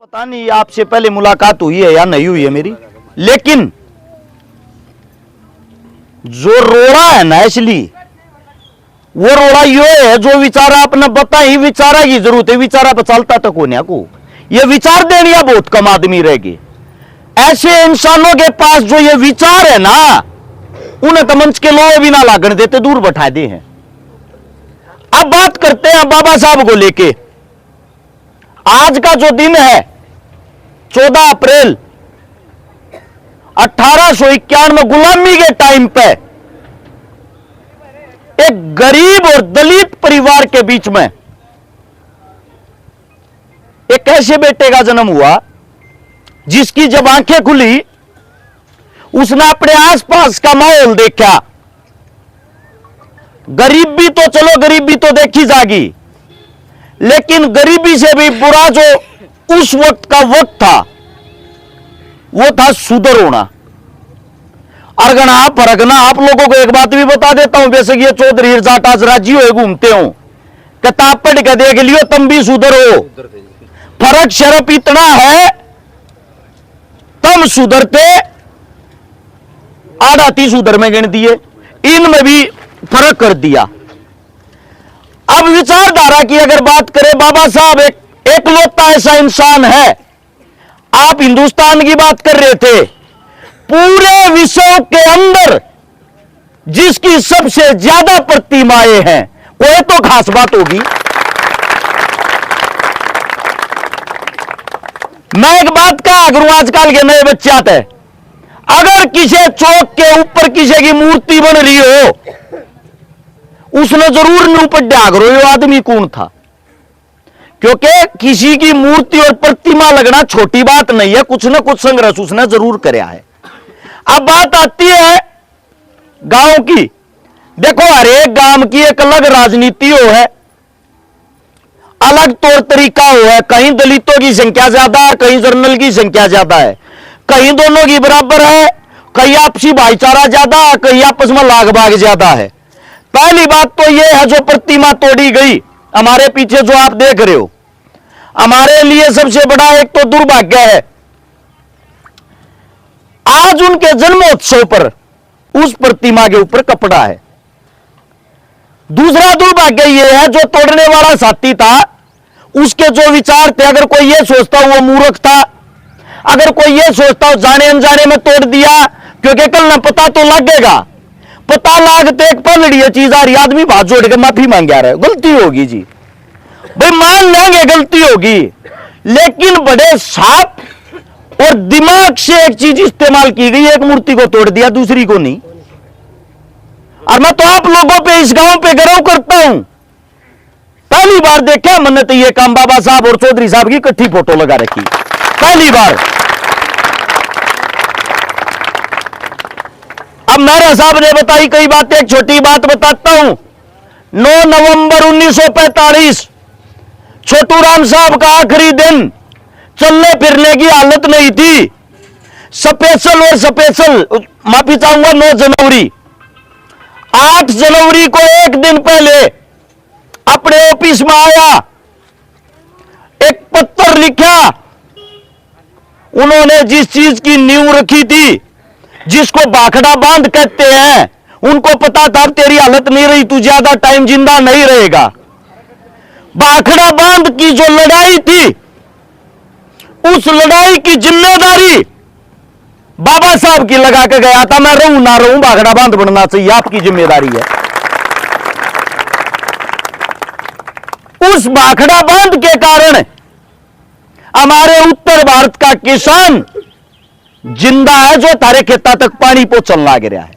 पता नहीं आपसे पहले मुलाकात हुई है या नहीं हुई है मेरी, लेकिन जो रोड़ा है ना असली वो रोड़ा यो है जो विचारा अपना बता ही विचारा की जरूरत है, विचारा पर चलता तक होने को ये विचार देनिया बहुत कम आदमी रहेगी। ऐसे इंसानों के पास जो ये विचार है ना उन्हें तो मंच के लोग भी ना लागण देते, दूर बैठा दे हैं। अब बात करते हैं बाबा साहब को लेके। आज का जो दिन है 14 अप्रैल 1851 में गुलामी के टाइम पे एक गरीब और दलित परिवार के बीच में एक ऐसे बेटे का जन्म हुआ जिसकी जब आंखें खुली उसने अपने आसपास का माहौल देखा। गरीबी तो चलो गरीबी तो देखी जागी, लेकिन गरीबी से भी बुरा जो उस वक्त का वक्त था वो था सुधर होना। अरगना परगना। आप लोगों को एक बात भी बता देता हूं, जैसे कि ये चौधरी जाट आज राज्य हुए घूमते हो, किताब पढ़ के देख लियो तुम भी सुधर हो। फर्क शर्फ इतना है तम सुधरते आधा 30 उधर में गिन दिए, इनमें भी फर्क कर दिया। अब विचारधारा की अगर बात करें, बाबा साहब एक एकलौता ऐसा इंसान है। आप हिंदुस्तान की बात कर रहे थे, पूरे विश्व के अंदर जिसकी सबसे ज्यादा प्रतिमाएं हैं वो तो खास बात होगी। मैं एक बात कहा करूं, आजकल के नए बच्चे आते हैं, अगर किसी चौक के ऊपर किसी की मूर्ति बन रही हो उसने जरूर नहीं पढ़ा करो ये आदमी कौन था, क्योंकि किसी की मूर्ति और प्रतिमा लगना छोटी बात नहीं है, कुछ ना कुछ संघर्ष उसने जरूर कराया है। अब बात आती है गांव की। देखो हर एक गांव की एक अलग राजनीति हो है, अलग तौर तरीका हो है। कहीं दलितों की संख्या ज्यादा है, कहीं जर्नल की संख्या ज्यादा है, कहीं दोनों की बराबर है, कहीं आपसी भाईचारा ज्यादा है, कहीं आपस में लाग भाग ज्यादा है। पहली बात तो यह है जो प्रतिमा तोड़ी गई हमारे पीछे जो आप देख रहे हो, हमारे लिए सबसे बड़ा एक तो दुर्भाग्य है। आज उनके जन्मोत्सव पर उस प्रतिमा के ऊपर कपड़ा है। दूसरा दुर्भाग्य यह है जो तोड़ने वाला साथी था उसके जो विचार थे, अगर कोई यह सोचता वो मूर्ख था, अगर कोई यह सोचता जाने अनजाने में तोड़ दिया क्योंकि कल ना पता तो लगेगा, पता लागते एक पलड़ी चीज आ रही, आदमी हाथ जोड़ के माफी मांग रहा है, गलती होगी जी भाई, मान लेंगे गलती होगी, लेकिन बड़े साफ और दिमाग से एक चीज इस्तेमाल की गई, एक मूर्ति को तोड़ दिया दूसरी को नहीं। और मैं तो आप लोगों पे इस गांव पे गर्व करता हूं, पहली बार देखा मैंने तो ये काम बाबा साहब और चौधरी साहब की इकट्ठी फोटो लगा रखी, पहली बार। अब मेरे साहब ने बताई कई बातें, एक छोटी बात बताता हूं। 9 नवंबर 1945 छोटू राम साहब का आखिरी दिन, चलने फिरने की हालत नहीं थी। स्पेशल और स्पेशल माफी चाहूंगा 9 जनवरी 8 जनवरी को एक दिन पहले अपने ऑफिस में आया, एक पत्र लिखा। उन्होंने जिस चीज की नींव रखी थी, जिसको बाखड़ा बांध कहते हैं, उनको पता था तेरी हालत नहीं रही, तू ज्यादा टाइम जिंदा नहीं रहेगा। बाखड़ा बांध की जो लड़ाई थी उस लड़ाई की जिम्मेदारी बाबा साहब की लगा के गया था। मैं रहूं ना रहूं बाखड़ा बांध बनना चाहिए, आपकी जिम्मेदारी है। उस बाखड़ा बांध के कारण हमारे उत्तर भारत का किसान जिंदा है, जो तारे खेता तक पानी पहुंचने लग रहा है।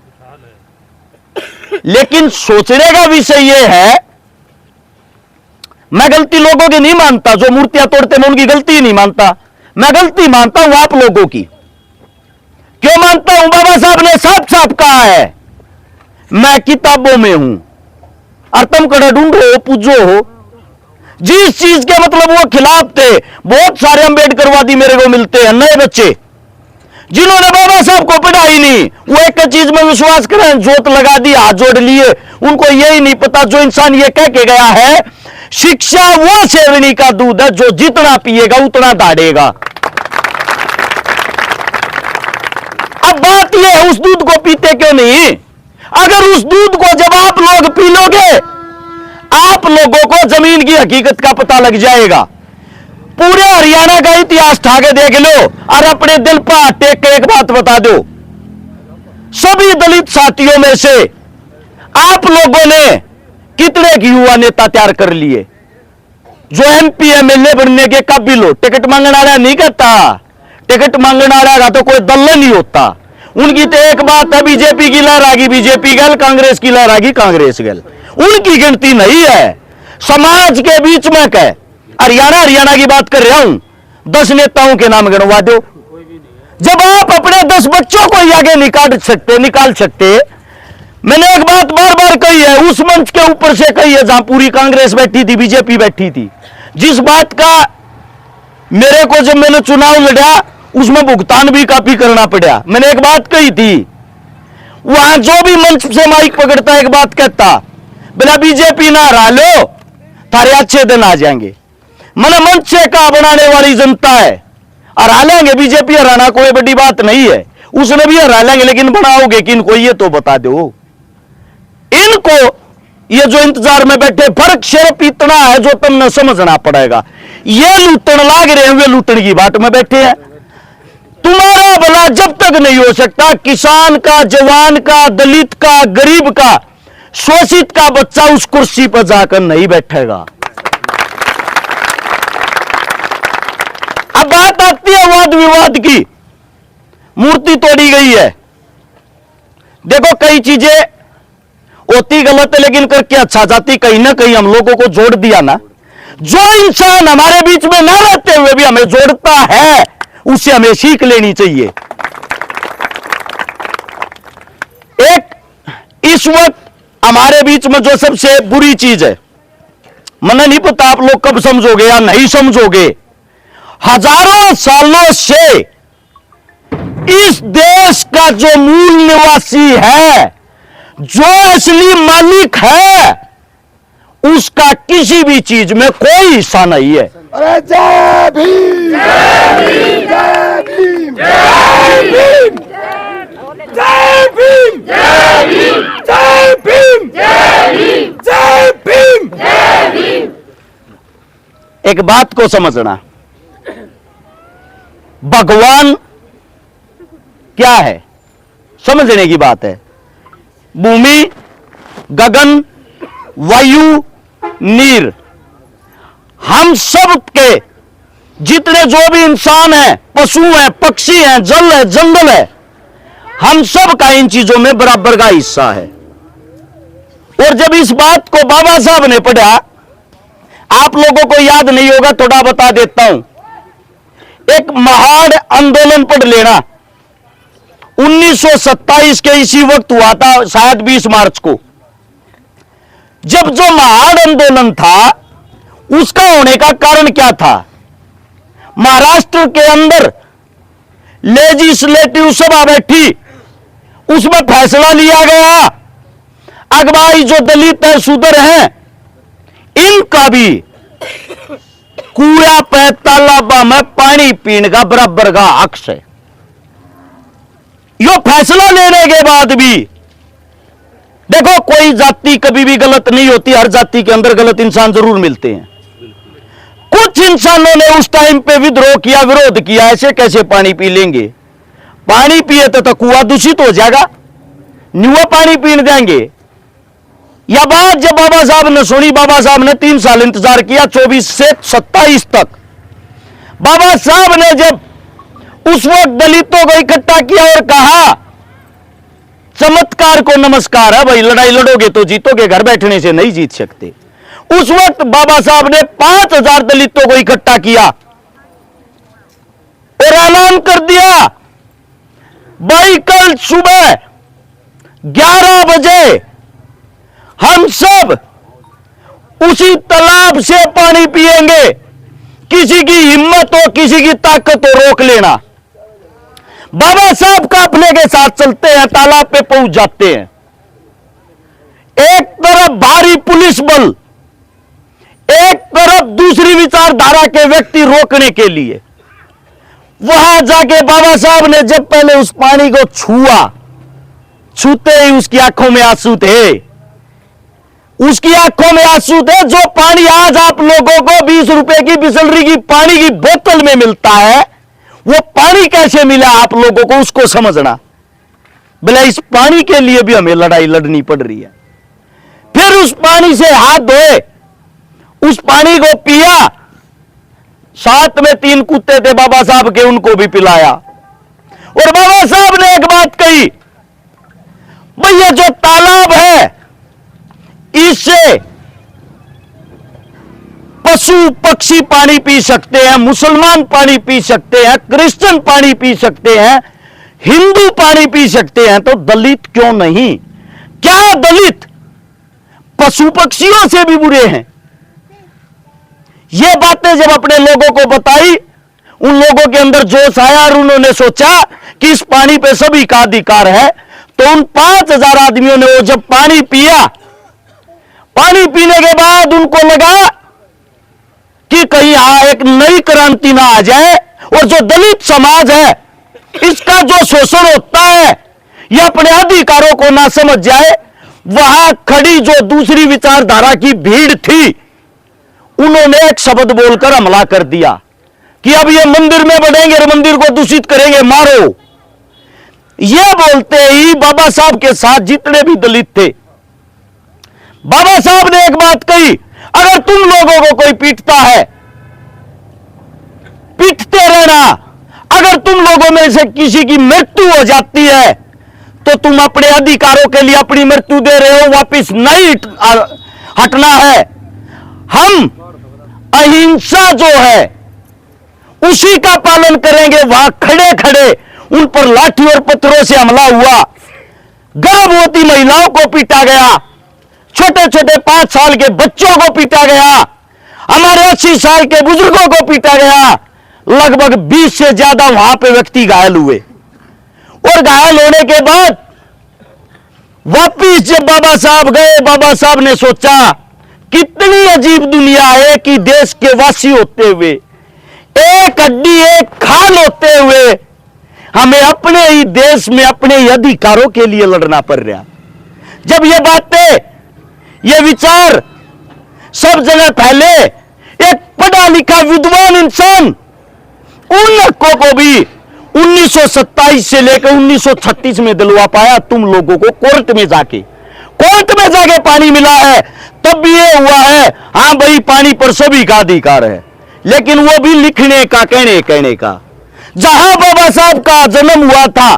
लेकिन सोचने का विषय यह है, मैं गलती लोगों की नहीं मानता, जो मूर्तियां तोड़ते मैं उनकी गलती नहीं मानता, मैं गलती मानता हूं आप लोगों की। क्यों मानता हूं? बाबा साहब ने साफ साफ कहा है, मैं किताबों में हूं और तुम कड़ा ढूंढो पूजो हो। जिस चीज के मतलब वो खिलाफ थे, बहुत सारे अंबेडकरवादी मेरे को मिलते हैं, नए बच्चे जिन्होंने बाबा साहब को पढ़ाई नहीं, वो एक चीज में विश्वास करें, जोत लगा दी, हाथ जोड़ लिए, उनको यही नहीं पता जो इंसान ये कह के गया है शिक्षा वो सेवनी का दूध है जो जितना पिएगा उतना दाढ़ेगा। अब बात ये है, उस दूध को पीते क्यों नहीं? अगर उस दूध को जब आप लोग पी लोगे, आप लोगों को जमीन की हकीकत का पता लग जाएगा। पूरे हरियाणा का इतिहास ठाके देख लो और अपने दिल पर हाथ टेक के एक बात बता दो, सभी दलित साथियों में से आप लोगों ने कितने युवा नेता तैयार कर लिए जो एमपी एमएलए बनने के काबिल हो? टिकट मांगने वाला नहीं कहता, टिकट मांगने वाला का तो कोई दल नहीं होता। उनकी तो एक बात है, बीजेपी की लहर आगी बीजेपी गल, कांग्रेस की लहर आगी कांग्रेस गल, उनकी गिनती नहीं है। समाज के बीच में कह हरियाणा की बात कर रहा हूं, 10 नेताओं के नाम गिनवा दो। जब आप अपने 10 बच्चों को ही आगे निकाल सकते। मैंने एक बात बार बार कही है, उस मंच के ऊपर से कही है जहां पूरी कांग्रेस बैठी थी, बीजेपी बैठी थी, जिस बात का मेरे को जब मैंने चुनाव लड़ा उसमें भुगतान भी काफी करना पड़ा। मैंने एक बात कही थी, वहां जो भी मंच से माइक पकड़ता एक बात कहता, बिना बीजेपी ना हरा लो थारे अच्छे दिन आ जाएंगे। मैंने मंच से कहा बनाने वाली जनता है, हरा लेंगे, बीजेपी हराना कोई बड़ी बात नहीं है, उसने भी हरा लेंगे, लेकिन बनाओगे किनको ये तो बता दो। इनको ये जो इंतजार में बैठे फर्क सिर्फ इतना है जो तुमने समझना पड़ेगा, ये लूटन लाग रहे हैं, वे लूटने की बात में बैठे हैं। तुम्हारा भला जब तक नहीं हो सकता, किसान का, जवान का, दलित का, गरीब का, शोषित का बच्चा उस कुर्सी पर जाकर नहीं बैठेगा। अब बात आती है वाद विवाद की, मूर्ति तोड़ी गई है। देखो कई चीजें होती गलत है लेकिन करके अच्छा जाती, कहीं ना कहीं हम लोगों को जोड़ दिया ना। जो इंसान हमारे बीच में ना रहते हुए भी हमें जोड़ता है उससे हमें सीख लेनी चाहिए। एक इस वक्त हमारे बीच में जो सबसे बुरी चीज है, मैंने नहीं पता आप लोग कब समझोगे या नहीं समझोगे, हजारों सालों से इस देश का जो मूल निवासी है, जो असली मालिक है, उसका किसी भी चीज में कोई हिस्सा नहीं है। अरे जय भीम, जय भीम, जय भीम, जय भीम, जय भीम, जय भीम, जय भीम, जय भीम, जय भीम, जय भीम। एक बात को समझना, भगवान क्या है समझने की बात है। भूमि, गगन, वायु, नीर, हम सब के जितने जो भी इंसान हैं, पशु हैं, पक्षी हैं, जल है, जंगल है, हम सब का इन चीजों में बराबर का हिस्सा है। और जब इस बात को बाबा साहब ने पढ़ा, आप लोगों को याद नहीं होगा, थोड़ा बता देता हूं। एक महान आंदोलन पढ़ लेना, 1927 के इसी वक्त हुआ था, शायद 20 मार्च को। जब जो महान आंदोलन था उसका होने का कारण क्या था? महाराष्ट्र के अंदर लेजिस्लेटिव सभा बैठी, उसमें फैसला लिया गया अगवाई जो दलित है, शूद्र हैं, इनका भी कुआ पे तालाबा में पानी पीने का बराबर का हक है। यो फैसला लेने के बाद भी देखो, कोई जाति कभी भी गलत नहीं होती, हर जाति के अंदर गलत इंसान जरूर मिलते हैं। कुछ इंसानों ने उस टाइम पे विद्रोह किया, विरोध किया, ऐसे कैसे पानी पी लेंगे, पानी पिए तो कुआं दूषित हो जाएगा, न्यूआ पानी पीने देंगे। यह बात जब बाबा साहब ने सुनी, बाबा साहब ने 3 साल इंतजार किया, 24 से 27 तक। बाबा साहब ने जब उस वक्त दलितों को इकट्ठा किया और कहा, चमत्कार को नमस्कार है भाई, लड़ाई लड़ोगे तो जीतोगे, घर बैठने से नहीं जीत सकते। उस वक्त बाबा साहब ने 5000 दलितों को इकट्ठा किया और ऐलान कर दिया, भाई कल सुबह 11 बजे हम सब उसी तालाब से पानी पिएंगे, किसी की हिम्मत हो, किसी की ताकत हो, रोक लेना। बाबा साहब काफले के साथ चलते हैं, तालाब पे पहुंच जाते हैं। एक तरफ भारी पुलिस बल, एक तरफ दूसरी विचारधारा के व्यक्ति रोकने के लिए। वहां जाके बाबा साहब ने जब पहले उस पानी को छुआ, छूते ही उसकी आंखों में आंसू थे, उसकी आंखों में आंसू थे। जो पानी आज आप लोगों को 20 रुपए की बिसलरी की पानी की बोतल में मिलता है, वो पानी कैसे मिला आप लोगों को, उसको समझना। बोले इस पानी के लिए भी हमें लड़ाई लड़नी पड़ रही है। फिर उस पानी से हाथ धोए, उस पानी को पिया। साथ में 3 कुत्ते थे बाबा साहब के, उनको भी पिलाया। और बाबा साहब ने एक बात कही, भैया जो तालाब है इससे पशु पक्षी पानी पी सकते हैं, मुसलमान पानी पी सकते हैं, क्रिश्चियन पानी पी सकते हैं, हिंदू पानी पी सकते हैं, तो दलित क्यों नहीं? क्या दलित पशु पक्षियों से भी बुरे हैं? ये बातें जब अपने लोगों को बताई, उन लोगों के अंदर जोश आया और उन्होंने सोचा कि इस पानी पे सभी का अधिकार है। तो उन 5000 आदमियों ने वो जब पानी पिया, पानी पीने के बाद उनको लगा कि कहीं एक नई क्रांति ना आ जाए और जो दलित समाज है इसका जो शोषण होता है, यह अपने अधिकारों को ना समझ जाए। वहां खड़ी जो दूसरी विचारधारा की भीड़ थी, उन्होंने एक शब्द बोलकर हमला कर दिया कि अब ये मंदिर में बढ़ेंगे और मंदिर को दूषित करेंगे, मारो। यह बोलते ही बाबा साहब के साथ जितने भी दलित थे, बाबा साहब ने एक बात कही, अगर तुम लोगों को कोई पीटता है, पीटते रहना। अगर तुम लोगों में से किसी की मृत्यु हो जाती है तो तुम अपने अधिकारों के लिए अपनी मृत्यु दे रहे हो, वापिस नहीं हटना है। हम अहिंसा जो है उसी का पालन करेंगे। वहां खड़े खड़े उन पर लाठी और पत्थरों से हमला हुआ, गर्भवती महिलाओं को पीटा गया, छोटे छोटे 5 साल के बच्चों को पीटा गया, हमारे 80 साल के बुजुर्गों को पीटा गया। लगभग 20 से ज्यादा वहां पे व्यक्ति घायल हुए। और घायल होने के बाद वापिस जब बाबा साहब गए, बाबा साहब ने सोचा कितनी अजीब दुनिया है कि देश के वासी होते हुए, एक हड्डी एक खाल होते हुए, हमें अपने ही देश में अपने ही अधिकारों के लिए लड़ना पड़ रहा। जब ये बातें, ये विचार सब जगह फैले, एक पढ़ा लिखा विद्वान इंसान उन हकों को भी 1927 से लेकर 1936 में दिलवा पाया तुम लोगों को। कोर्ट में जाके पानी मिला है, तब भी ये हुआ है, हां भाई पानी पर सभी का अधिकार है, लेकिन वो भी लिखने का, कहने का। जहां बाबा साहब का जन्म हुआ था,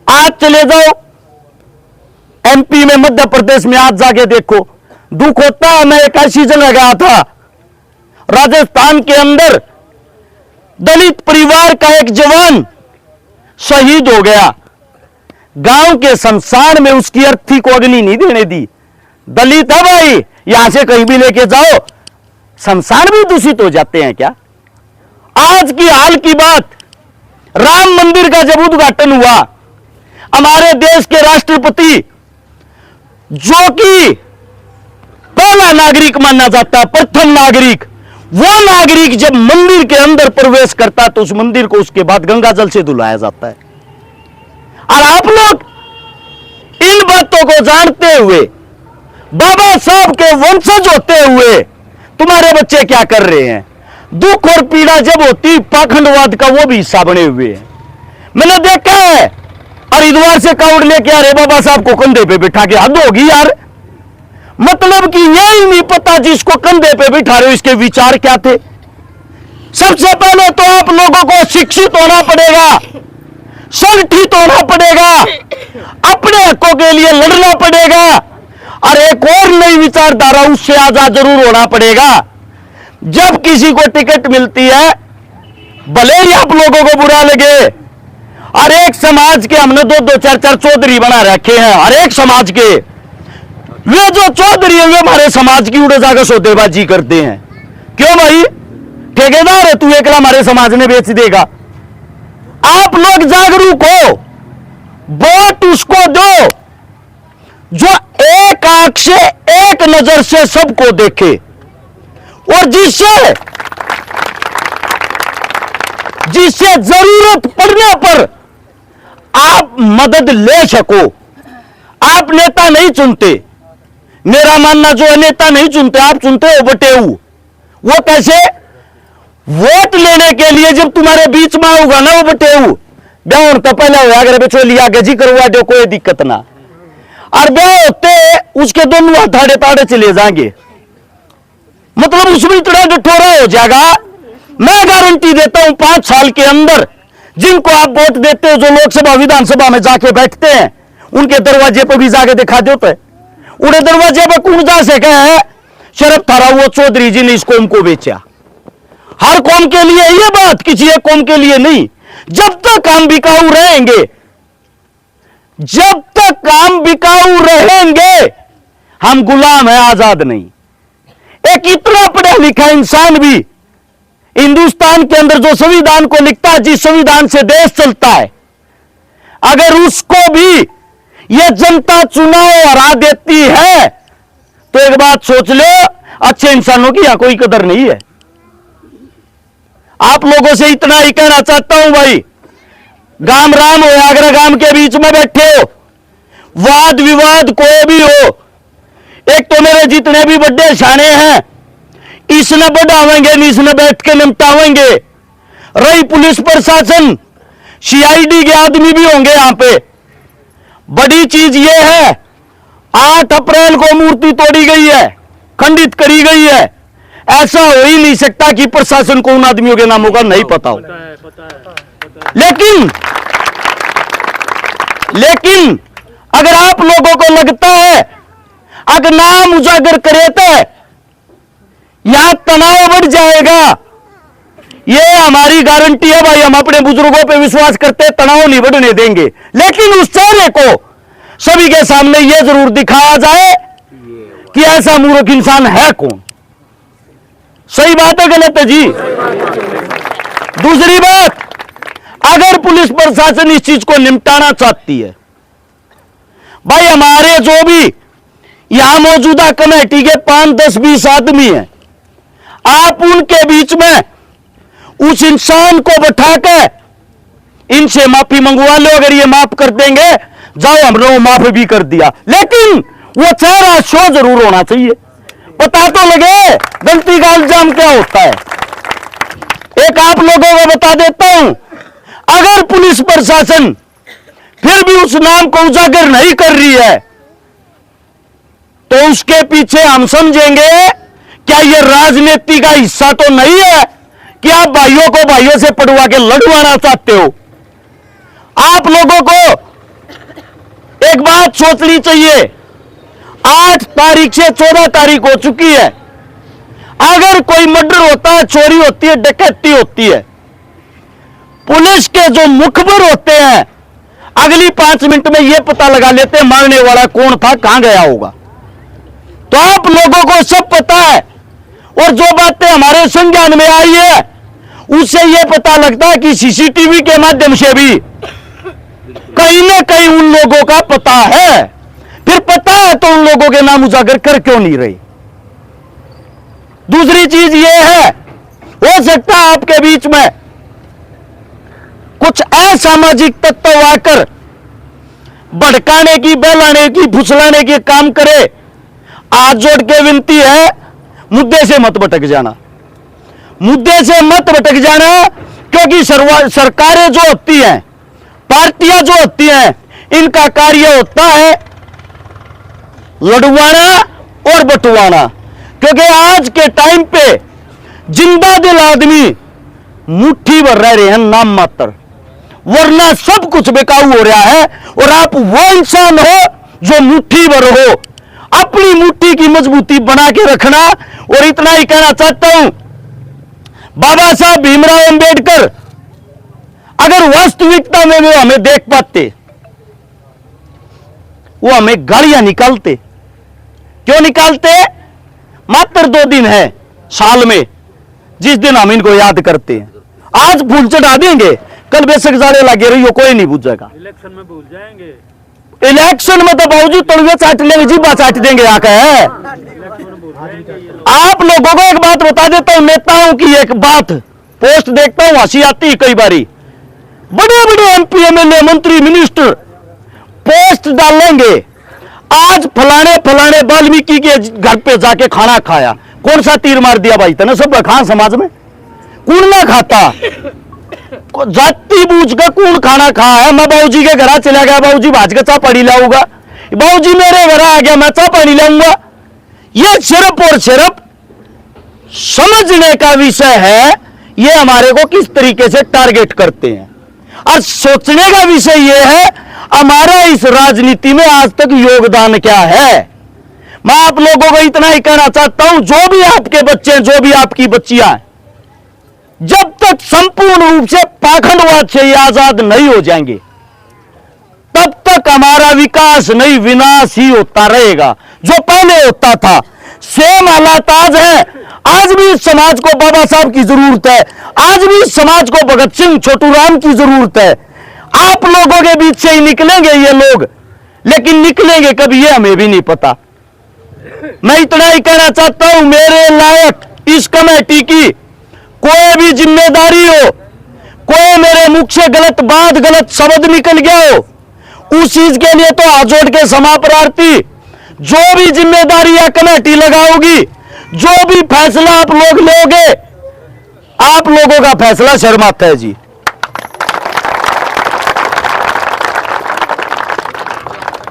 आज चले जाओ एमपी में, मध्य प्रदेश में, आज जाके देखो, दुख होता है। मैं एक ऐसी जगह गया था राजस्थान के अंदर, दलित परिवार का एक जवान शहीद हो गया। गांव के शमशान में उसकी अर्थी को अग्नि नहीं देने दी। दलित है भाई, यहां से कहीं भी लेके जाओ, शमशान भी दूषित हो जाते हैं क्या? आज की हाल की बात, राम मंदिर का जब उद्घाटन हुआ, हमारे देश के राष्ट्रपति, जो कि पहला नागरिक माना जाता है, प्रथम नागरिक, वो नागरिक जब मंदिर के अंदर प्रवेश करता है तो उस मंदिर को उसके बाद गंगा जल से धुलाया जाता है। और आप लोग इन बातों को जानते हुए, बाबा साहब के वंशज होते हुए, तुम्हारे बच्चे क्या कर रहे हैं? दुख और पीड़ा जब होती, पाखंडवाद का वो भी हिस्सा बने हुए हैं। मैंने देखा है हरिद्वार से कावड़ लेके आ रहे बाबा साहब को कंधे पे बिठा के, हद होगी यार। मतलब कि यही नहीं पता जिसको कंधे पे बिठा रहे हो इसके विचार क्या थे। सबसे पहले तो आप लोगों को शिक्षित होना पड़ेगा, संगठित होना पड़ेगा, अपने हकों के लिए लड़ना पड़ेगा, और एक और नई विचारधारा उससे आजाद जरूर होना पड़ेगा। जब किसी को टिकट मिलती है, भले ही आप लोगों को बुरा लगे, और एक समाज के हमने 2-2, 4-4 चौधरी बना रखे हैं, हर एक समाज के, वे जो चौधरी है वे हमारे समाज की उड़े जाकर सौदेबाजी करते हैं। क्यों भाई? ठेकेदार है तू, एकला हमारे समाज ने बेच देगा। आप लोग जागरूक हो, वोट उसको दो जो एक आंख से, एक नजर से सबको देखे और जिससे जरूरत पड़ने पर आप मदद ले सको। आप नेता नहीं चुनते, मेरा मानना जो है नेता नहीं चुनते, आप चुनते हो बटेऊ। वो कैसे? वोट लेने के लिए जब तुम्हारे बीच में आऊंगा ना वो बटेऊ, ब्याह तो पहले हो अगर बेचो लिया के जी करवा दो, कोई दिक्कत ना। और ब्याह होते उसके दोनों हाथ ताड़े ताड़े चले जाएंगे, मतलब उसमें इतना डठोरा हो जाएगा। मैं गारंटी देता हूं 5 साल के अंदर जिनको आप वोट देते हो, जो लोकसभा विधानसभा में जाके बैठते हैं, उनके दरवाजे पर भी जाके दिखा देते हैं। उन्हें दरवाजे पर कौन जा सके है? शरद थारा वो चौधरी जी ने इस कौम को बेचा। हर कौम के लिए ये बात, किसी एक कौम के लिए नहीं। जब तक हम बिकाऊ रहेंगे, जब तक हम बिकाऊ रहेंगे, हम गुलाम हैं, आजाद नहीं। एक इतना पढ़ा लिखा इंसान भी हिंदुस्तान के अंदर जो संविधान को लिखता है, जिस संविधान से देश चलता है, अगर उसको भी यह जनता चुनाव हरा देती है तो एक बात सोच लो, अच्छे इंसानों की यहां कोई कदर नहीं है। आप लोगों से इतना ही कहना चाहता हूं भाई, गाम राम हो, आगरा गांव के बीच में बैठे हो, वाद विवाद कोई भी हो, एक तो मेरे जितने भी बड़े शाने हैं इसने बढ़ावेंगे, इसने बैठ के निपटावेंगे। रही पुलिस प्रशासन, सीआईडी के आदमी भी होंगे यहां पे। बड़ी चीज यह है, 8 अप्रैल को मूर्ति तोड़ी गई है, खंडित करी गई है। ऐसा हो ही नहीं सकता कि प्रशासन को उन आदमियों के नामों का नहीं पता हो। लेकिन अगर आप लोगों को लगता है अगर नाम उजागर करे तो यहां तनाव बढ़ जाएगा, यह हमारी गारंटी है भाई। हम अपने बुजुर्गों पे विश्वास करते, तनाव नहीं बढ़ने देंगे। लेकिन उस चेहरे को सभी के सामने यह जरूर दिखाया जाए कि ऐसा मूर्ख इंसान है कौन। सही बात है गलत है जी? दूसरी बात, अगर पुलिस प्रशासन इस चीज को निपटाना चाहती है, भाई हमारे जो भी यहां मौजूदा कमेटी के 5, 10, 20 आदमी हैं, आप उनके बीच में उस इंसान को बैठाकर इनसे माफी मंगवा लो। अगर ये माफ कर देंगे, जाओ हमने वो माफ भी कर दिया, लेकिन वो चेहरा शो जरूर होना चाहिए, पता तो लगे गलती का इल्जाम क्या होता है। एक आप लोगों को बता देता हूं, अगर पुलिस प्रशासन फिर भी उस नाम को उजागर नहीं कर रही है तो उसके पीछे हम समझेंगे क्या यह राजनीति का हिस्सा तो नहीं है कि आप भाइयों को भाइयों से पड़वा के लड़वाना चाहते हो। आप लोगों को एक बात सोचनी चाहिए, 8 तारीख से 14 तारीख हो चुकी है। अगर कोई मर्डर होता है, चोरी होती है, डकैती होती है, पुलिस के जो मुखबिर होते हैं अगली 5 मिनट में यह पता लगा लेते हैं मारने वाला कौन था, कहां गया होगा। तो आप लोगों को सब पता है, और जो बातें हमारे संज्ञान में आई है उससे यह पता लगता है कि सीसीटीवी के माध्यम से भी कहीं ना कहीं उन लोगों का पता है। फिर पता है तो उन लोगों के नाम उजागर कर क्यों नहीं रही। दूसरी चीज यह है, हो सकता है आपके बीच में कुछ असामाजिक तत्व आकर भड़काने की, बहलाने की, फुसलाने के काम करे। हाथ जोड़ के विनती है, मुद्दे से मत भटक जाना, मुद्दे से मत भटक जाना, क्योंकि सरकारें जो होती हैं, पार्टियां जो होती हैं, इनका कार्य होता है लड़वाना और बंटवाना। क्योंकि आज के टाइम पे जिंदा दिल आदमी मुट्ठी भर रह रहे हैं नाम मात्र, वरना सब कुछ बेकाबू हो रहा है। और आप वो इंसान हो जो मुट्ठी भर हो, अपनी मुट्ठी की मजबूती बना के रखना। और इतना ही कहना चाहता हूं, बाबा साहब भीमराव अंबेडकर अगर वास्तविकता में वो हमें देख पाते, वो हमें गालियां निकालते। क्यों निकालते? मात्र 2 दिन है साल में जिस दिन हम इनको याद करते हैं। आज फूल चढ़ा देंगे, कल बेशक जाने लगे रही हो, कोई नहीं बुझेगा। इलेक्शन में भूल जाएंगे। इलेक्शन में तो बाबूजी तड़वे चाट लेंगे, जीबा चाट देंगे आके। आप लोगों को एक बात बता देता हूं, नेताओं की एक बात, पोस्ट देखता हूं हंसी आती है कई बारी। बड़े बड़े एमपी एमएलए मंत्री मिनिस्टर पोस्ट डालेंगे, आज फलाने फलाने वाल्मीकि के घर पे जाके खाना खाया। कौन सा तीर मार दिया भाई तने? सब खा समाज में कौन ना खाता, जाति बूझ का कौन खाना खा है। मैं बाबूजी के घर चला गया, बाबूजी भाज के चाह पानी लाऊंगा, बाबूजी मेरे घर आ गया मैं चाह पानी लाऊंगा। ये सिर्फ और सिर्फ समझने का विषय है, ये हमारे को किस तरीके से टारगेट करते हैं। और सोचने का विषय यह है हमारा इस राजनीति में आज तक योगदान क्या है। मैं आप लोगों को इतना ही कहना चाहता हूं, जो भी आपके बच्चे हैं, जो भी आपकी बच्चियां हैं, जब तक संपूर्ण रूप से पाखंडवाद से ये आजाद नहीं हो जाएंगे तब तक हमारा विकास नहीं, विनाश ही होता रहेगा। जो पहले होता था सेम हालात आज है। आज भी इस समाज को बाबा साहब की जरूरत है, आज भी इस समाज को भगत सिंह छोटू राम की जरूरत है। आप लोगों के बीच से ही निकलेंगे ये लोग, लेकिन निकलेंगे कभी ये हमें भी नहीं पता। मैं इतना ही कहना चाहता हूं, मेरे लायक इस कमेटी की कोई भी जिम्मेदारी हो, कोई मेरे मुख से गलत बात गलत शब्द निकल गया हो, उस चीज के लिए तो हाथ जोड़ के क्षमा प्रार्थी। जो भी जिम्मेदारी या कमेटी लगाओगी, जो भी फैसला आप लोग लोगे, आप लोगों का फैसला शर्माता है जी।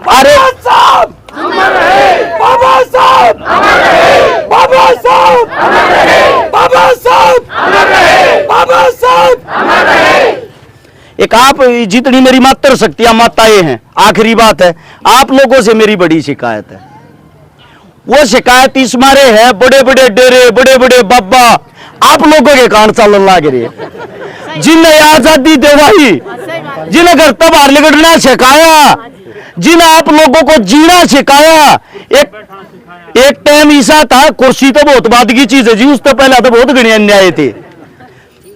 अरे साहब अमर रहे, बाबा साहब अमर रहे, बाबा साहब अमर रहे, बाबा साहब अमर रहे, बाबा साहब अमर रहे। एक आप जितनी मेरी मातृ शक्तियां माताएं हैं, आखिरी बात है, आप लोगों से मेरी बड़ी शिकायत है। वो शिकायत इस मारे है, बड़े बड़े डेरे, बड़े बड़े बाबा आप लोगों के कान चलन लाग रही है। जिन्हें आजादी दिलवाई, जिन्हें घर बाहर निकलना सिखाया, जिन्हें आप लोगों को जीना सिखाया। एक टाइम ऐसा था, कुर्सी तो बहुत बाद की चीज है जी, उस तो पहले तो बहुत घने अन्याय थे।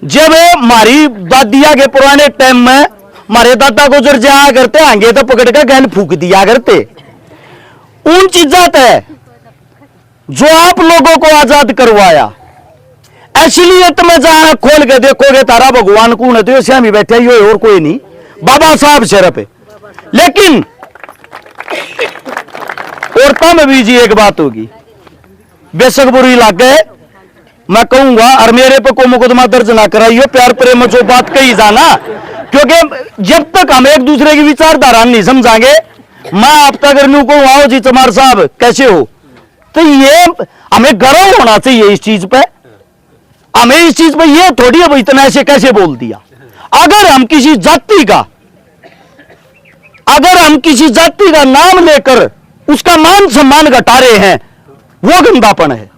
जब हमारी दादिया के पुराने टाइम में हमारे दादा गुजर जाया करते, आगे तो पकड़ कर गहन फूक दिया करते। उन चीजों है जो आप लोगों को आजाद करवाया। इसलिए तो मैं जहां खोल के देखोगे तारा भगवान कौन है तो श्यामी बैठे ही और कोई नहीं, बाबा साहब सिर्फ है। लेकिन औरतों में भी जी एक बात होगी, बेशक बुरी लागे मैं कहूंगा, और मेरे पे कोई मुकदमा दर्ज ना कराइयो, प्यार प्रेम जो बात कही जाना, क्योंकि जब तक हम एक दूसरे की विचारधारा नहीं समझाएंगे, मैं आप तक अगर न्यू कहूं आओ जी चमार साहब कैसे हो, तो ये हमें गर्व होना चाहिए इस चीज पे। हमें इस चीज पे ये थोड़ी है इतना ऐसे कैसे बोल दिया। अगर हम किसी जाति का नाम लेकर उसका मान सम्मान घटा रहे हैं, वो गंदापन है।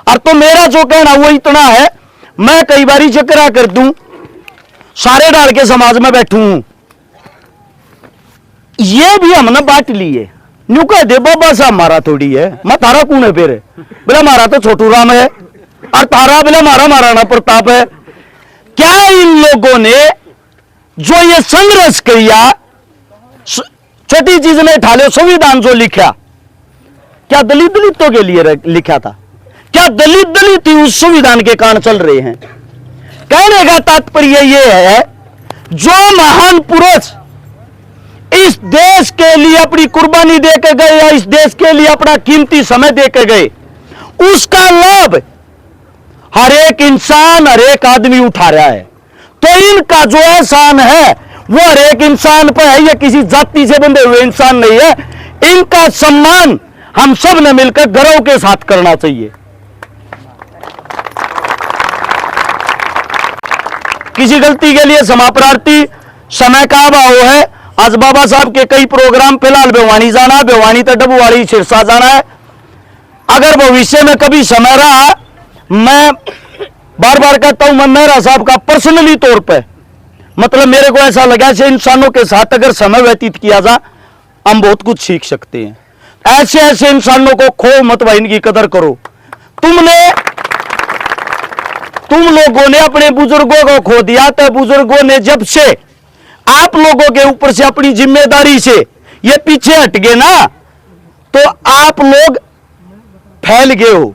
और तो मेरा जो कहना वो इतना है, मैं कई बारी चक्रा कर दूं, सारे डाल के समाज में बैठू हूं, ये भी हमने बांट लिए। न्यू कह दे बाबा साहब मारा थोड़ी है, मैं तारा कौन है फिर, बोला मारा तो छोटू राम है, और तारा बोला मारा महाराणा प्रताप है। क्या इन लोगों ने जो ये संघर्ष किया, छोटी चीज में उठा लो, संविधान जो लिखा, क्या दलितों के लिए लिखा था? क्या दलित ही उस संविधान के कारण चल रहे हैं? कहने का तात्पर्य यह है, जो महान पुरुष इस देश के लिए अपनी कुर्बानी देकर गए या इस देश के लिए अपना कीमती समय देकर गए, उसका लाभ हर एक इंसान, हर एक आदमी उठा रहा है। तो इनका जो एहसान है वो हर एक इंसान पर है, ये किसी जाति से बंधे हुए इंसान नहीं है। इनका सम्मान हम सब ने मिलकर गर्व के साथ करना चाहिए। किसी गलती के लिए क्षमा प्रार्थी, समय का अभाव है। आज बाबा साहब के कई प्रोग्राम, फिलहाल भिवानी जाना, भिवानी तो डबुवाड़ी सिरसा जाना है। अगर भविष्य में कभी समय रहा, मैं बार बार कहता हूं, मैं मेहरा साहब का पर्सनली तौर पे, मतलब मेरे को ऐसा लगा ऐसे इंसानों के साथ अगर समय व्यतीत किया जा, हम बहुत कुछ सीख सकते हैं। ऐसे ऐसे इंसानों को खो मत भाई, इनकी कदर करो। तुमने तुम लोगों ने अपने बुजुर्गों को खो दिया, तो बुजुर्गों ने जब से आप लोगों के ऊपर से अपनी जिम्मेदारी से ये पीछे हट गए ना, तो आप लोग फैल गए हो,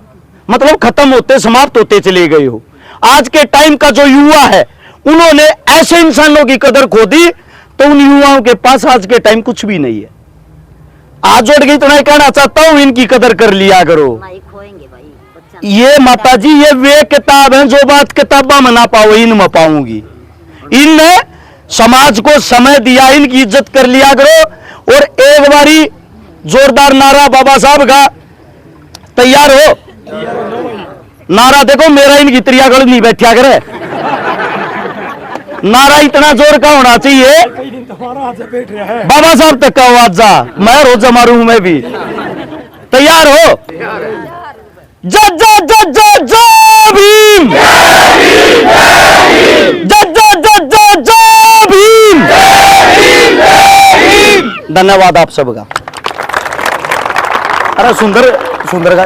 मतलब खत्म होते समाप्त होते चले गए हो। आज के टाइम का जो युवा है, उन्होंने ऐसे इंसानों की कदर खो दी, तो उन युवाओं के पास आज के टाइम कुछ भी नहीं है। आज जोड़ के इतना ही कहना चाहता हूं, इनकी कदर कर लिया करो। ये माता जी, ये वे किताब है जो बात किताबा में ना पाओ, इनमें पाऊंगी। इनने समाज को समय दिया, इनकी इज्जत कर लिया करो। और एक बारी जोरदार नारा बाबा साहब का, तैयार हो? नारा देखो मेरा, इनकी त्रियागढ़ नहीं बैठा करे। नारा इतना जोर का होना चाहिए, बाबा साहब तक का आवाज जा, मैं रोज मारू मैं भी। तैयार हो? जय जय जय जय जय भीम, जय जय जय जय जय भीम। धन्यवाद आप सबका। अरे सुंदर सुंदर